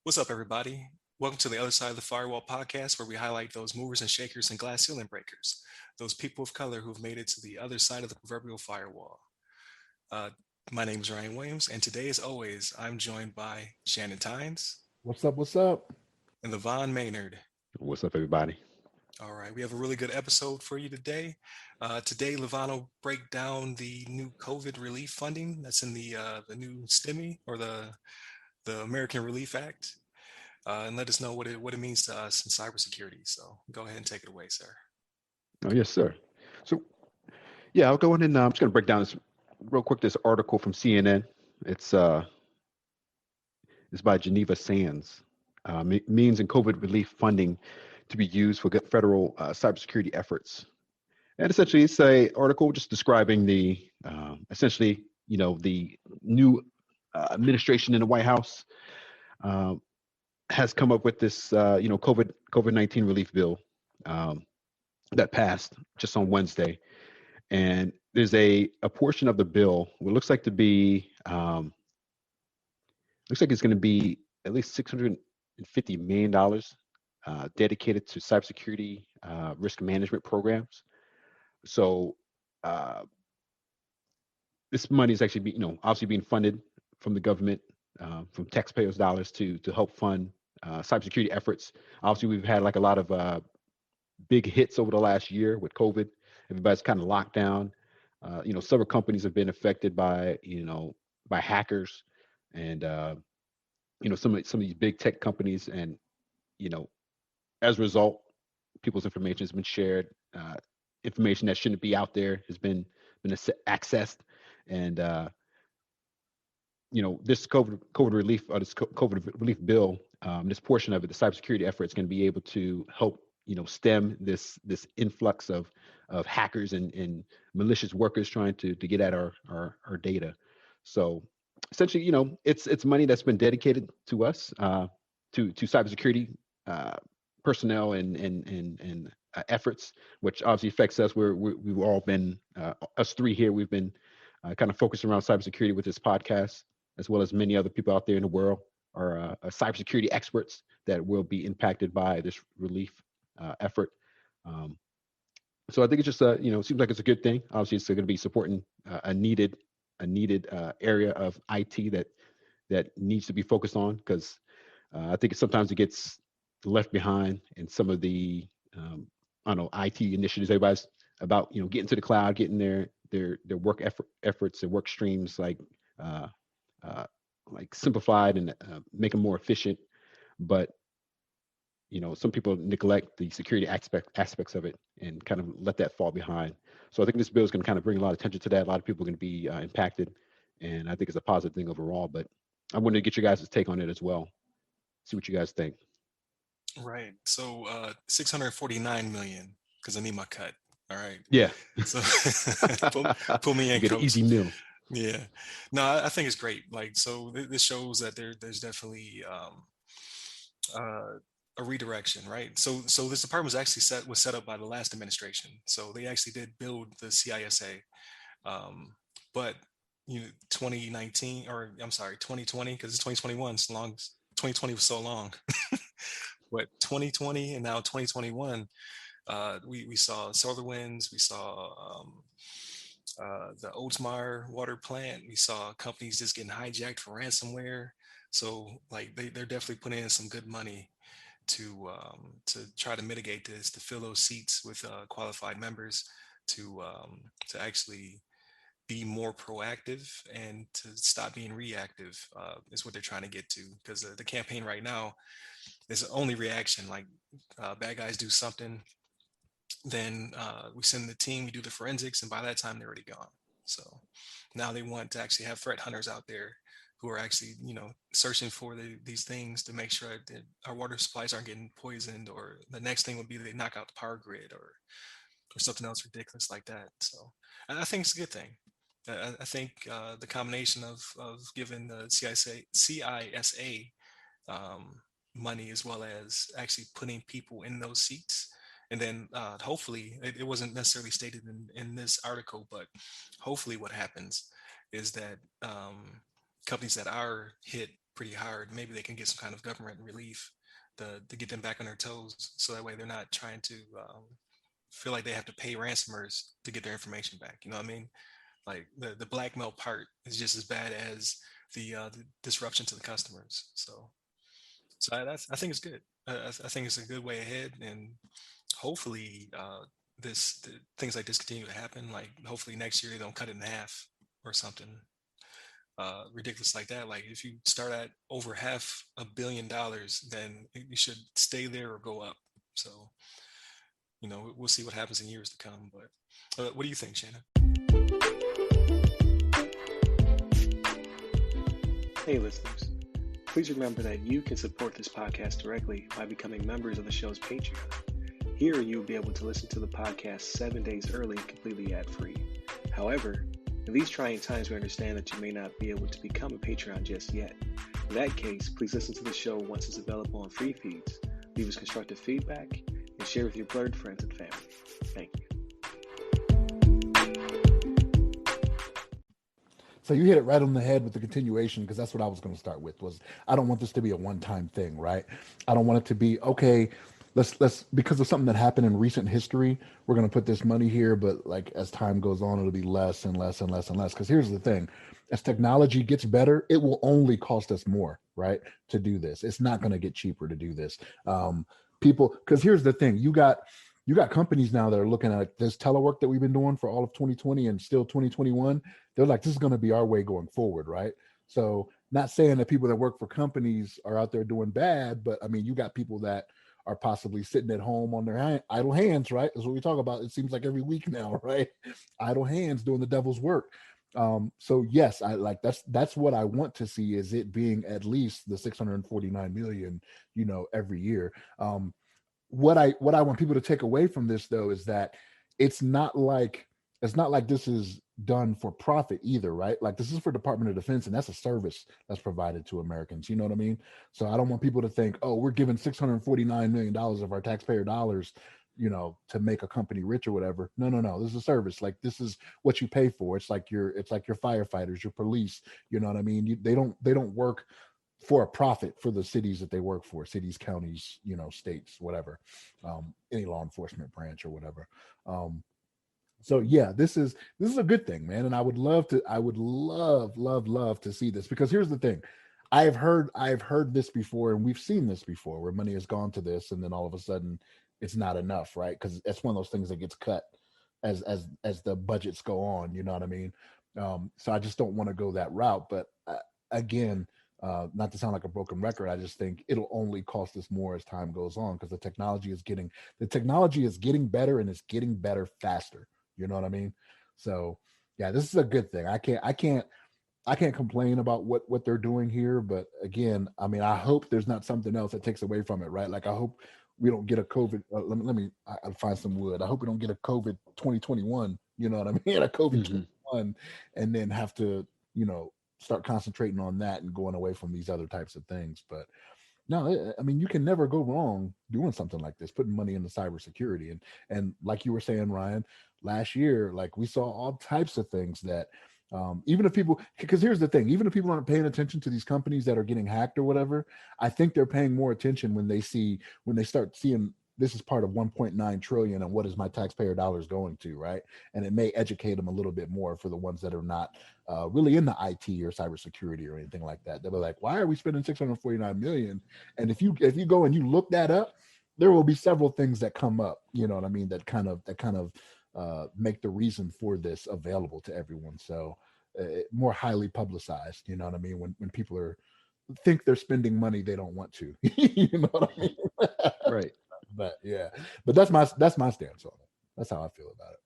What's up, everybody? Welcome to the Other Side of the Firewall podcast, where we highlight those movers and shakers and glass ceiling breakers, those people of color who've made it to the other side of the proverbial firewall. Uh, my name is Ryan Williams, and today, as always, I'm joined by Shannon Tynes What's up? What's up? and Levon Maynard. What's up, everybody? All right, we have a really good episode for you today. Today, Levon will break down the new COVID relief funding that's in the new Stimmy or the American Relief Act. And let us know what it means to us in cybersecurity. So go ahead and take it away, sir. Oh, yes, sir. So, yeah, I'll go in and I'm just going to break down this real quick. This article from CNN. It's uh, it's by Geneva Sands. Means in COVID relief funding to be used for federal cybersecurity efforts. And essentially, it's a article just describing the essentially, the new administration in the White House uh, has come up with this, COVID-19 relief bill that passed just on Wednesday. And there's a portion of the bill what looks like to be looks like it's going to be at least $650 million dedicated to cybersecurity risk management programs. So uh, this money is actually obviously being funded from the government, from taxpayers' dollars to help fund cybersecurity efforts. Obviously, we've had like a lot of big hits over the last year with COVID. Everybody's kind of locked down. Several companies have been affected by hackers, and some of these big tech companies, and you know, as a result, people's information has been shared. Information that shouldn't be out there has been accessed, and this COVID relief or this COVID relief bill, this portion of it, the cybersecurity effort, is going to be able to help stem this influx of hackers and malicious workers trying to get at our data. So essentially, it's money that's been dedicated to us, to cybersecurity personnel and efforts, which obviously affects us. We've all been us three here. We've been kind of focused around cybersecurity with this podcast, as well as many other people out there in the world are cybersecurity experts that will be impacted by this relief effort. Um, so I think it's just it seems like it's a good thing. Obviously, it's going to be supporting a needed area of IT that needs to be focused on, because I think sometimes it gets left behind in some of the I don't know, IT initiatives. Everybody's about getting to the cloud, getting their work efforts and work streams uh, simplified and make them more efficient. But some people neglect the security aspects of it and kind of let that fall behind. So I think this bill is going to kind of bring a lot of attention to that. A lot of people are going to be impacted, and I think it's a positive thing overall. But I wanted to get your guys' take on it as well. See what you guys think. Right. So 649 million, because I need my cut. All right. Yeah, So pull me you in, get an coach. easy meal. Yeah. No, I think it's great. Like, so this shows that there's definitely uh, a redirection, right? So this department was set up by the last administration. So they actually did build the CISA, but 2019, or I'm sorry, 2020, because it's 2021. So long. 2020 was so long, but 2020 and now 2021, we saw solar winds, we saw the Oldsmar water plant, we saw companies just getting hijacked for ransomware. So like they're definitely putting in some good money to try to mitigate this, to fill those seats with qualified members, to actually be more proactive and to stop being reactive, is what they're trying to get to, because the campaign right now is only reaction. Like bad guys do something, then we send the team, we do the forensics, and by that time they're already gone. So now they want to actually have threat hunters out there who are actually searching for these things to make sure that our water supplies aren't getting poisoned, or the next thing would be they knock out the power grid, or something else ridiculous like that. So I think it's a good thing. I think the combination of giving the CISA money, as well as actually putting people in those seats, and then hopefully, it wasn't necessarily stated in this article, but hopefully what happens is that companies that are hit pretty hard, maybe they can get some kind of government relief to get them back on their toes, so that way they're not trying to feel like they have to pay ransomers to get their information back. You know what I mean? Like the blackmail part is just as bad as the disruption to the customers. So I think it's good. I think it's a good way ahead, and hopefully things like this continue to happen. Like hopefully next year they don't cut it in half or something ridiculous like that. Like if you start at over $500 million, then you should stay there or go up. So we'll see what happens in years to come. But what do you think, Shannon? Hey, listeners. Please remember that you can support this podcast directly by becoming members of the show's Patreon. Here, you'll be able to listen to the podcast 7 days early, completely ad-free. However, in these trying times, we understand that you may not be able to become a Patreon just yet. In that case, please listen to the show once it's available on free feeds, leave us constructive feedback, and share with your blurred friends and family. Thank you. So you hit it right on the head with the continuation, because that's what I was going to start with. Was I don't want this to be a one-time thing, right? I don't want it to be, okay, let's because of something that happened in recent history, we're going to put this money here, but like as time goes on, it'll be less and less and less and less. Because here's the thing, as technology gets better, it will only cost us more, right, to do this. It's not going to get cheaper to do this. People, because here's the thing, you got companies now that are looking at this telework that we've been doing for all of 2020 and still 2021. They're like, this is going to be our way going forward, right? So not saying that people that work for companies are out there doing bad, but I mean, you got people that are possibly sitting at home on their idle hands, right? That's what we talk about. It seems like every week now, right? Idle hands doing the devil's work. So yes, I like that's what I want to see, is it being at least the 649 million, every year. What I want people to take away from this, though, is that it's not like this is done for profit either, right? Like this is for Department of Defense, and that's a service that's provided to Americans. You know what I mean? So I don't want people to think, oh, we're giving $649 million of our taxpayer dollars, to make a company rich or whatever. No. This is a service. Like this is what you pay for. It's like your firefighters, your police. You know what I mean? They don't work for a profit for the cities that they work for, cities, counties, states, whatever, any law enforcement branch or whatever. So yeah, this is a good thing, man. And I would love to see this, because here's the thing. I've heard this before, and we've seen this before, where money has gone to this, and then all of a sudden it's not enough, right? Because it's one of those things that gets cut as the budgets go on. You know what I mean? So I just don't want to go that route. But again, not to sound like a broken record, I just think it'll only cost us more as time goes on, because the technology is getting better, and it's getting better faster. You know what I mean? So yeah, this is a good thing. I can't complain about what they're doing here, but again, I mean, I hope there's not something else that takes away from it, right? Like I hope we don't get a COVID. I'll find some wood. I hope we don't get a COVID 2021. You know what I mean? A COVID 21, and then have to start concentrating on that and going away from these other types of things. But no, I mean, you can never go wrong doing something like this, putting money into cybersecurity. And like you were saying, Ryan, last year, like we saw all types of things that even if people, because here's the thing, even if people aren't paying attention to these companies that are getting hacked or whatever, I think they're paying more attention when they start seeing this is part of 1.9 trillion, and what is my taxpayer dollars going to, right? And it may educate them a little bit more for the ones that are not really in the IT or cybersecurity or anything like that. They'll be like, why are we spending 649 million? And if you go and you look that up, there will be several things that come up, you know what I mean, that kind of make the reason for this available to everyone. So more highly publicized, you know what I mean, when people think they're spending money they don't want to. You know what I mean? Right. But yeah, but that's my stance on it. That's how I feel about it.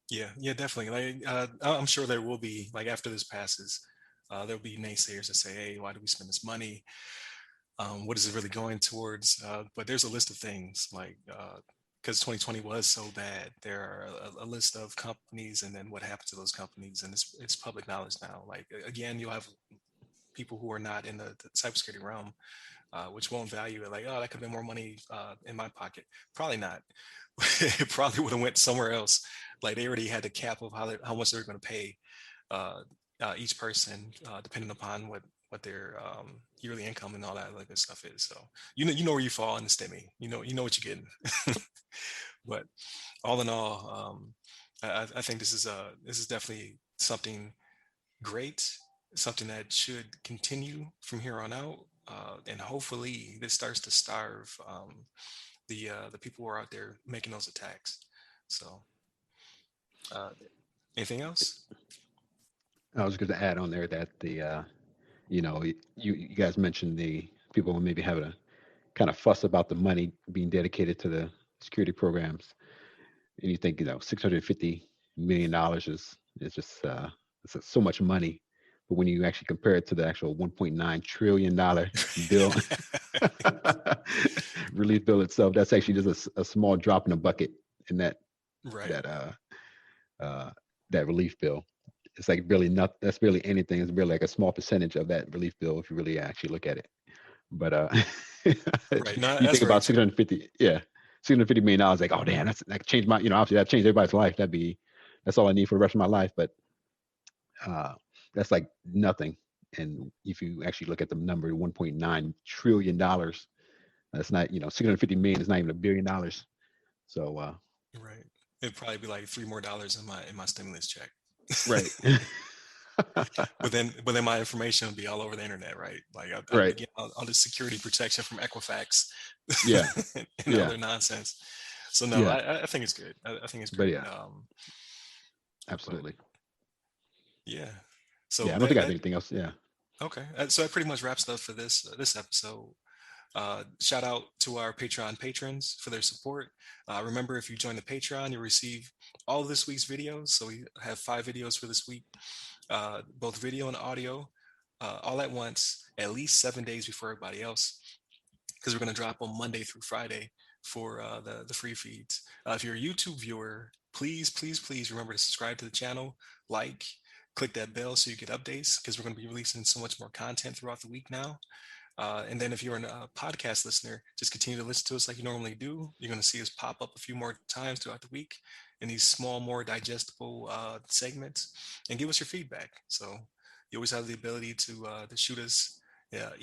Yeah, definitely. Like I'm sure there will be, like after this passes, there'll be naysayers that say, hey, why do we spend this money? What is it really going towards? But there's a list of things, like because 2020 was so bad, there are a list of companies, and then what happened to those companies, and it's public knowledge now. Like again, you'll have people who are not in the cybersecurity realm, which won't value it. Like, oh, that could have been more money in my pocket. Probably not. It probably would have went somewhere else. Like they already had the cap of how much they were going to pay each person, depending upon what their yearly income and all that like good stuff is. So you know where you fall in the STEMI. You know what you're getting. But all in all, I think this is definitely something great, something that should continue from here on out, and hopefully this starts to starve the people who are out there making those attacks. So, uh, anything else? I was going to add on there that you guys mentioned the people who maybe having a kind of fuss about the money being dedicated to the security programs, and you think $650 million is just so much money, but when you actually compare it to the actual $1.9 trillion bill, relief bill itself, that's actually just a small drop in the bucket in Right. that that relief bill. It's like really not. That's really anything. It's really like a small percentage of that relief bill if you really actually look at it. But Right. No, you that's think very about true. 650, yeah, $650 million. Like, oh damn, that changed my. Obviously that changed everybody's life. That's all I need for the rest of my life. But uh, that's like nothing. And if you actually look at the number, $1.9 trillion, that's not 650 million is not even $1 billion. So Right. It'd probably be like $3 more in my stimulus check. right, But then my information would be all over the internet, right? Like I'd be right, getting all the security protection from Equifax yeah, and yeah, other nonsense. So no, yeah. I think it's good. I think it's But great. yeah, But absolutely. yeah, so Yeah, I don't think I have that anything else. Yeah. okay. So that pretty much wraps it up for this episode. Shout out to our Patreon patrons for their support. Remember, if you join the Patreon, you'll receive all of this week's videos. So we have 5 videos for this week, both video and audio, all at once, at least 7 days before everybody else, because we're going to drop on Monday through Friday for the free feeds. If you're a YouTube viewer, please remember to subscribe to the channel, like, click that bell so you get updates, because we're going to be releasing so much more content throughout the week now. And then if you're a podcast listener, just continue to listen to us like you normally do. You're going to see us pop up a few more times throughout the week in these small, more digestible segments, and give us your feedback. So you always have the ability to shoot us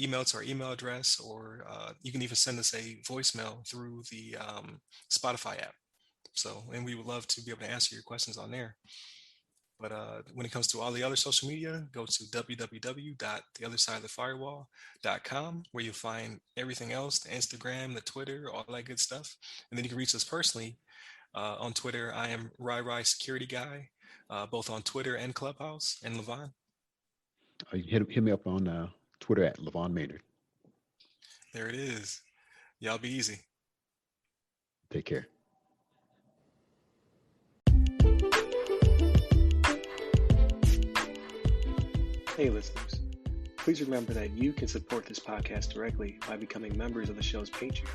email to our email address, or you can even send us a voicemail through the Spotify app. So, and we would love to be able to answer your questions on there. But when it comes to all the other social media, go to www.theothersideofthefirewall.com, where you'll find everything else, the Instagram, the Twitter, all that good stuff. And then you can reach us personally on Twitter. I am Rai Security Guy, both on Twitter and Clubhouse. And Levon, Hit me up on Twitter at Levon Maynard. there it is. Y'all be easy. Take care. Hey, listeners. Please remember that you can support this podcast directly by becoming members of the show's Patreon.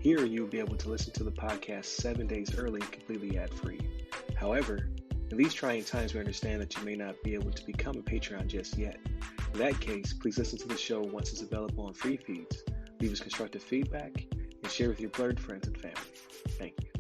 Here, you will be able to listen to the podcast 7 days early, completely ad-free. However, in these trying times, we understand that you may not be able to become a Patreon just yet. In that case, please listen to the show once it's available on free feeds, leave us constructive feedback, and share with your blurred friends and family. Thank you.